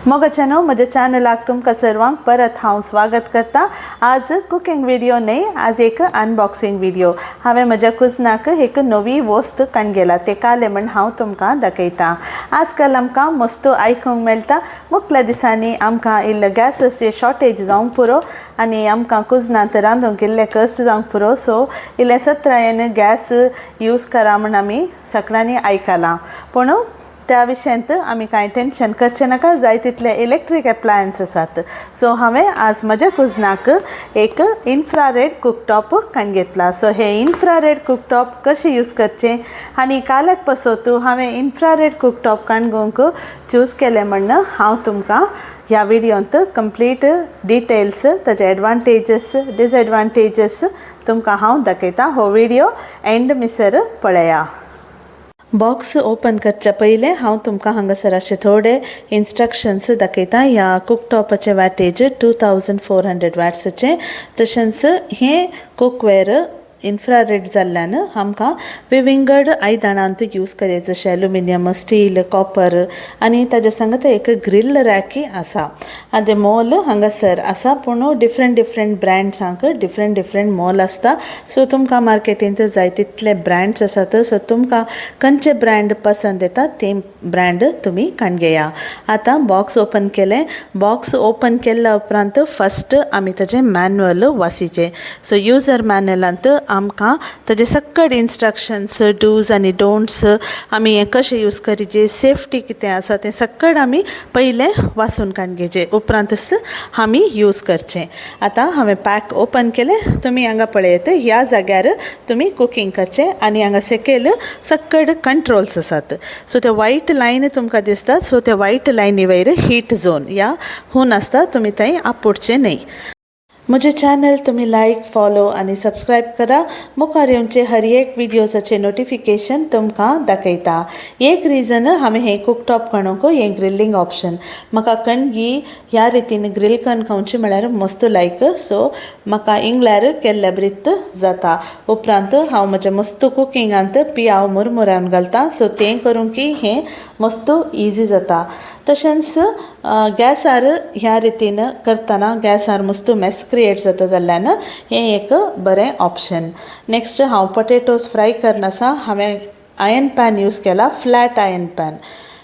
मोगाचेनो म्हज्या चॅनलाक तुमकां सर्वांक परत हांव स्वागत करता। आज कुकिंग व्हिडिओ न्ही, आज एक अनबॉक्सिंग व्हिडिओ। हांवें म्हज्या कुजनाक एक नवी वस्त कणगेला ते काले म्हण हांव तुमकां दाखयतां। आजकाल आमकां मस्त आयकूंक मेळटा मुखल्या दिसांनी आमकां इल्लो गॅसाचे शॉर्टेज जावंक पुरो आनी आमकां कुजनांत रांदूंक इल्लें कश्ट जावंक पुरो, सो इल्लें सत्रायेन गॅस यूज करा म्हण आमी सगळ्यांनी आयकलां। पूण त्या विशयांत आमी कांय टेंशन करचें नाका, जाय तितले इलेक्ट्रीक एप्लायन्स आसात। सो हांवें आज म्हज्या कुजनाक एक इन्फ्रारेड कुकटॉप कणगेतला। सो हे इन्फ्रारेड कुकटॉप कशें यूज करचें आनी काल्याक पासून हांवें इन्फ्रारेड कुकटॉप कणगोवंक चूज केलें म्हणून हांव तुमकां ह्या व्हिडिओंत कंप्लीट डिटेल्स ताजे एडवांटेजीस डिसएडवांटेजीस तुमकां हांव दाखयतां। हो व्हिडिओ एंड मिसर पळया। बॉक्स ओपन करचे पयलें हांव तुमकां हांगासर अशे थोडे इंस्ट्रक्शन्स दाखयतां। ह्या कुकटॉपाचे वॅटेज 2400 वॅट्सचे, तशेंच हें कुकवेअर इन्फ्रारेड जाल्ल्यान आमकां विविंगड आयदनांत यूज करया, जशें एल्युमिनियम, स्टील, कॉपर आनी ताजे सांगत एक ग्रिल रॅकी आसा। आनी मोल हांगासर आसा, पूण डिफरंट ब्रँड्सांक डिफरंट मोल आसता। सो तुमकां मार्केटींत जाय तितले ब्रँड्स आसात, सो तुमकां खंयचे ब्रँड पसंद येता ते ब्रँड तुमी कणगेया। आतां बॉक्स ओपन केलें। बॉक्स ओपन केल्या उपरांत फस्ट आमी ताजें मॅन्युअल वाचिचें। सो युजर मॅन्युअलांत आमकां ताजे सकट इंस्ट्रक्शन्स, डूज आनी डोंट्स, आमी हें कशें यूज करचें, सेफ्टी कितें आसा तें सकट आमी पयलें वाचून काणगेचें, उपरांतच आमी यूज करचें। आतां हांवें पॅक ओपन केलें। तुमी हांगा पळयत ह्या जाग्यार तुमी कुकींग करचें आनी हांगा सकयल सकट कंट्रोल्स आसात। सो ते वायट लायन तुमकां दिसतात, सो त्या वायट लायनी वयर हीट झोन या हून आसता, तुमी थंय आपुडचें न्ही। म्हजें चॅनल तुमी लायक, फॉलो आनी सबस्क्रायब करा। मुखार येवचे हर एक व्हिडिओजाचें नोटिफिकेशन तुमकां दाखयता। एक रिजन हांवें हें कुकटॉप कणूंक हें ग्रिल्लींग ऑप्शन, म्हाका कणगी ह्या रितीन ग्रिल करून खावची म्हळ्यार मस्त लायक, सो म्हाका इंगल्यार केल्ल्या बरीत जाता। उपरांत हांव म्हज्या मस्त कुकिंगांत पियाव मुरमुरावन घालतां, सो तें करूंक की हें मस्त इजी जाता। तशेंच गॅसार ह्या रितीन करतना गॅसार मस्त मॅस क्रिएट जाता जाल्ल्यान हें एक बरें ऑप्शन। नेक्स्ट हांव पोटेटोज फ्राय करनासा हांवें आयन पॅन यूज केला, फ्लॅट आयन पॅन।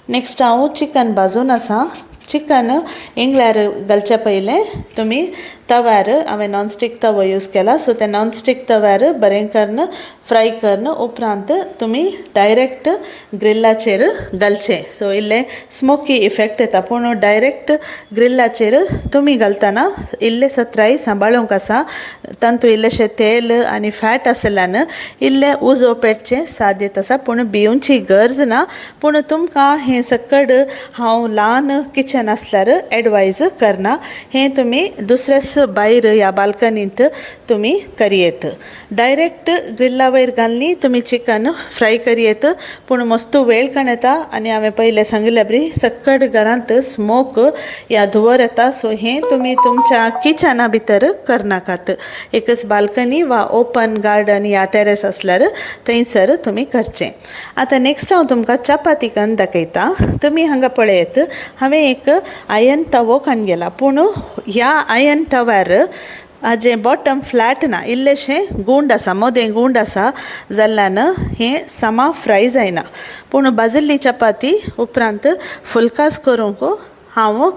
नेक्स्ट हांव चिकन भाजून आसा। चिकन इंगल्यार घालचे पयलें तुमी तव्यार, हांवें नॉनस्टीक तवो यूज केला, सो त्या नॉनस्टीक तव्यार बरें करून फ्राय करून उपरांत तुमी डायरेक्ट ग्रिल्लाचेर घालचें। सो इल्लें स्मोकी इफेक्ट येता, पूण डायरेक्ट ग्रिल्लाचेर तुमी घालतना इल्लें सत्राय सांबाळूंक आसा। तांतूं इल्लेशें तेल आनी फॅट आसल्यान इल्लें उजो पेटचें साद्यत आसा, पूण भिवूंची गरज ना। पूण तुमकां हें सकट हांव ल्हान किचन आसल्यार एडवायज करना, हें तुमी दुसऱ्याच भायर ह्या बाल्कनींत तुमी करयेत। डायरेक्ट ग्रिल्ला वयर घालनी तुमी चिकन फ्राय करयेत, पूण मस्त वेळ काण येता आनी हांवें पयलें सांगिल्ल्या बरी सकट घरांत स्मोक या धुंवर येता, सो हें तुमी तुमच्या किचना भितर करनाकात। एकच बाल्कनी वा ओपन गार्डन या टेरेस आसल्यार थंयसर तुमी करचें। आतां नेक्स्ट हांव तुमकां चपाती करून दाखयतां। तुमी हांगा पळयत हांवें एक आयन तवो कणगेला, पूण ह्या आयन तव्यार हाजें बॉटम फ्लॅट ना, इल्लेशें गुंड आसा, मोदें गुंड आसा जाल्ल्यान हें सामा फ्राय जायना। पूण भाजिल्ली चपाती उपरांत फुलकास करूंक हांव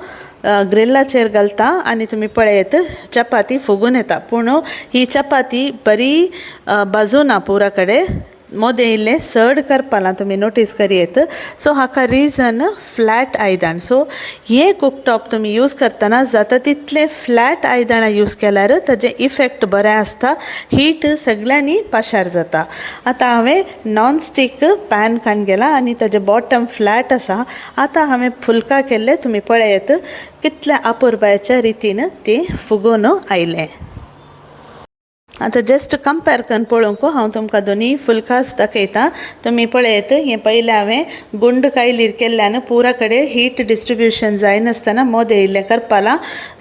ग्रिल्लाचेर घालतां आनी तुमी पळयत चपाती फुगून येता, पूण ही चपाती बरी भाजूना पुरा कडेन, मोदें इल्लें सड करपालां तुमी नोटीस करयेत। सो हाका रिजन फ्लॅट आयदन। सो हें कुकटॉप तुमी यूज करतना जाता तितलें फ्लॅट आयदनां यूज केल्यार ताजें इफेक्ट बरें आसता, हीट सगळ्यांनी पाशार जाता। आतां हांवें नॉनस्टीक पॅन कणगेला आनी ताजें बॉटम फ्लॅट आसा। आतां हांवें फुलका केल्लें तुमी पळयत कितल्या अपुरबायेच्या रितीन तें फुगून आयलें। आतां जस्ट कंपेर करून पळोवंक हांव तुमकां दोनी फुलकास दाखयतां. तुमी पळयत हें पयलें हांवें गुंड कायलीर केल्ल्यान पुरा कडेन हीट डिस्ट्रिब्यूशन जायनासतना मोदें इल्लें करपालां.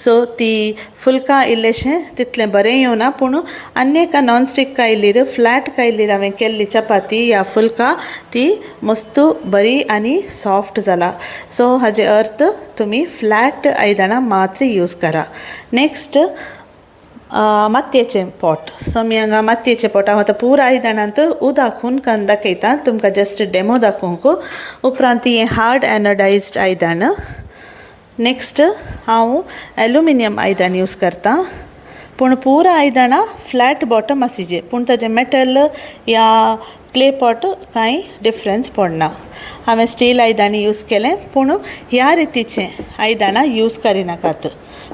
सो ती फुलकां इल्लेशें तितलें बरें येवना. पूण आनी एका नॉनस्टीक कायलीर फ्लॅट कायलीर हांवें केल्ली चपाती या फुलकां ती मस्त बरी आनी सॉफ्ट जाला. सो हाजे अर्थ तुमी फ्लॅट आयदनां मात्र यूज करा. नेक्स्ट मातयेचें पॉट. सो मी हांगा मातयेचें पोटां आतां पुरा आयदनांत उदक हुनकान दाखयता तुमकां जस्ट डेमो दाखोवंक. उपरांत हें हार्ड एनोडायज्ड आयदन. नेक्स्ट हांव एल्युमिनियम आयदन यूज करतां. पूण पुरा आयदनां फ्लॅट बॉटम आसिजे पूण ताजें मेटल या क्ले पॉट कांय डिफरन्स पडना. हांवें स्टील आयदनां यूज केलें पूण ह्या रितीचें आयदनां यूज करिनाकात.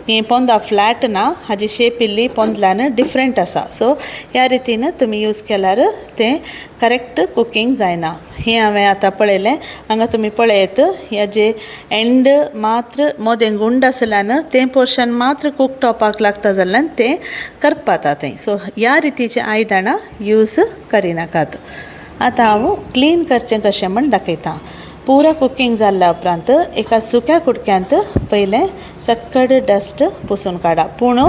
हें पोंदा फ्लॅट ना, हाजी शेप इल्ली पोंदल्यान डिफरंट आसा. सो ह्या रितीन तुमी यूज केल्यार तें करेक्ट कुकींग जायना. हें हांवें आतां पळयलें. हांगा तुमी पळयत हेजे एंड मात्र मोदें गुंड आसल्यान तें पोर्शन मात्र कूक टॉपाक लागता जाल्यार तें करपाता थंय. सो ह्या रितीचें आयदनां यूज करिनाकात. आतां हांव क्लीन करचें कशें म्हण दाखयतां. पुरा कुकींग जाल्ल्या उपरांत एका सुक्या कुडक्यांत पयलें सक्कड डस्ट पुसून काडा. पूण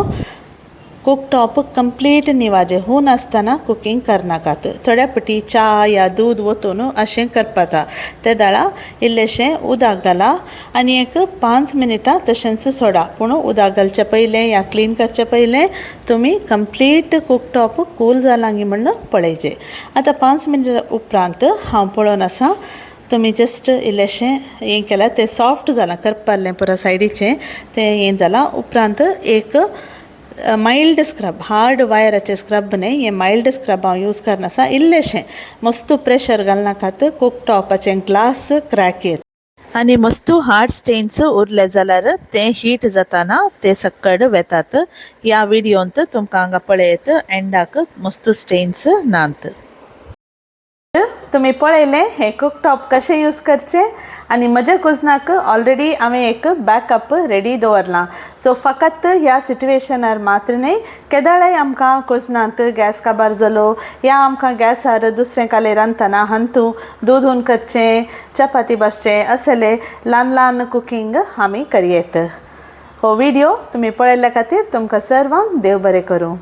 कूक टॉप कंप्लीट निवाजे हून आसतना कुकींग करनाकात. थोड्या पटी च्या या दूद वतून अशें करपाता. ते दाळा इल्लेशें उदक घाला आनी एक 5 मिनटां तशेंच सोडा. पूण उदक घालचे पयलें या क्लीन करचे पयलें तुमी कंप्लीट कूक टॉप कूल जालां गी म्हण पळयचें. आतां 5 मिनटां उपरांत हांव पळोवन आसा तुमी जस्ट इल्लेशें हें केलां तें सॉफ्ट जालां करपालें पुरा सायडीचें तें हें जालां. उपरांत एक मायल्ड स्क्रब हार्ड वायराचें स्क्रब न्हय हें मायल्ड स्क्रब हांव यूज करनासा. इल्लेशें मस्त प्रेशर घालनाकात कूक टॉपाचें ग्लास क्रॅक येत आनी मस्त हार्ड स्टेन्स उरले जाल्यार तें हीट जाताना ते सक्कड वेतात. ह्या विडियोंत तुमकां हांगा पळयत एंडाक मस्त स्टेन्स नात. तुमी पळयलें हें कूक टॉप कशें यूज करचें आनी म्हज्या कुजनाक ऑलरेडी हांवें एक बॅकअप रेडी दवरलां. सो फकत ह्या सिट्युएशनार मात्र न्हय केदाळय आमकां कुजनांत गॅस काबार जालो या आमकां गॅसार दुसरें काले रांदतना हंतू दूद हून करचें चपाती भाजचें असलें ल्हान ल्हान कुकींग आमी करयेत. हो व्हिडियो तुमी पळयल्ल्या खातीर तुमकां सर्वांक देव बरें करूं.